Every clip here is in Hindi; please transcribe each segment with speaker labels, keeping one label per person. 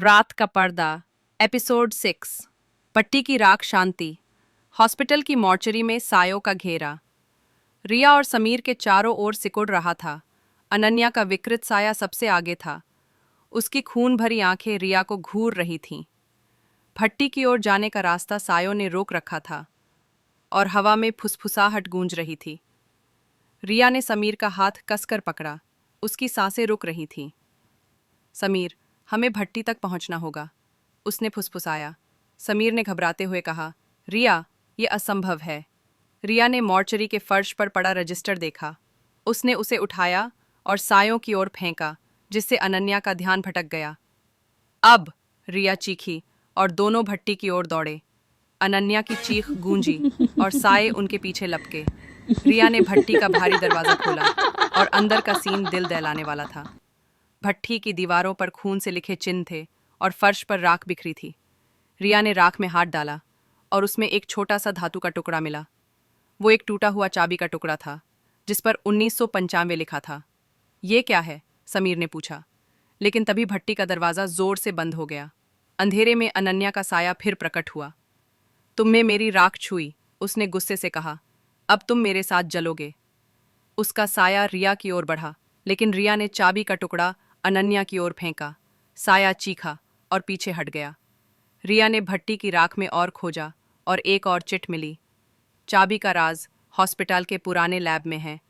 Speaker 1: रात का पर्दा एपिसोड 6। पट्टी की राख शांति। हॉस्पिटल की मॉर्चरी में सायों का घेरा। रिया और समीर के चारों ओर सिकुड़ रहा था। अनन्या का विकृत साया सबसे आगे था। उसकी खून भरी आंखें रिया को घूर रही थीं। भट्टी की ओर जाने का रास्ता सायों ने रोक रखा था और हवा में फुसफुसाहट गूंज रही थी। रिया ने समीर का हाथ कसकर पकड़ा। उसकी सांसें रुक रही थीं। समीर, हमें भट्टी तक पहुंचना होगा, उसने फुसफुसाया। समीर ने घबराते हुए कहा, रिया, ये असंभव है। रिया ने मॉर्चरी के फर्श पर पड़ा रजिस्टर देखा। उसने उसे उठाया और सायों की ओर फेंका, जिससे अनन्या का ध्यान भटक गया। अब, रिया चीखी और दोनों भट्टी की ओर दौड़े। अनन्या की चीख गूंजी और साए उनके पीछे लपके। रिया ने भट्टी का भारी दरवाजा खोला और अंदर का सीन दिल दहलाने वाला था। भट्टी की दीवारों पर खून से लिखे चिन्ह थे और फर्श पर राख बिखरी थी। रिया ने राख में हाथ डाला और उसमें एक छोटा सा धातु का टुकड़ा मिला। वो एक टूटा हुआ चाबी का टुकड़ा था, जिस पर 1995 लिखा था। ये क्या है? समीर ने पूछा। लेकिन तभी भट्टी का दरवाजा जोर से बंद हो गया। अंधेरे में अनन्या का साया फिर प्रकट हुआ। तुमने मेरी राख छुई, उसने गुस्से से कहा। अब तुम मेरे साथ जलोगे। उसका साया रिया की ओर बढ़ा, लेकिन रिया ने चाबी का टुकड़ा अनन्या की ओर फेंका। साया चीखा और पीछे हट गया। रिया ने भट्टी की राख में और खोजा और एक और चिट मिली। चाबी का राज हॉस्पिटल के पुराने लैब में है।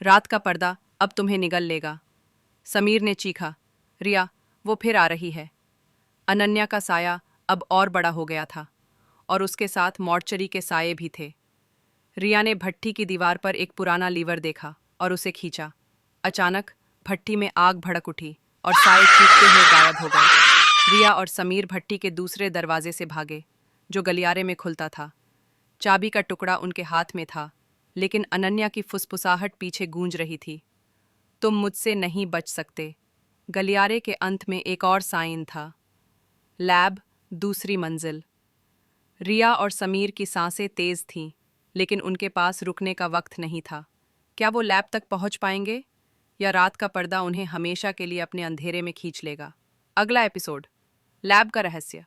Speaker 1: रात का पर्दा अब तुम्हें निगल लेगा। समीर ने चीखा, रिया, वो फिर आ रही है। अनन्या का साया अब और बड़ा हो गया था और उसके साथ मॉर्चरी के साये भी थे। रिया ने भट्टी की दीवार पर एक पुराना लीवर देखा और उसे खींचा। अचानक भट्टी में आग भड़क उठी और साए चीखते हुए गायब हो गए। रिया और समीर भट्टी के दूसरे दरवाजे से भागे, जो गलियारे में खुलता था। चाबी का टुकड़ा उनके हाथ में था, लेकिन अनन्या की फुसफुसाहट पीछे गूंज रही थी। तुम मुझसे नहीं बच सकते। गलियारे के अंत में एक और साइन था। लैब, दूसरी मंजिल। रिया और समीर की सांसें तेज थीं, लेकिन उनके पास रुकने का वक्त नहीं था। क्या वो लैब तक पहुंच पाएंगे, या रात का पर्दा उन्हें हमेशा के लिए अपने अंधेरे में खींच लेगा? अगला एपिसोड, लैब का रहस्य।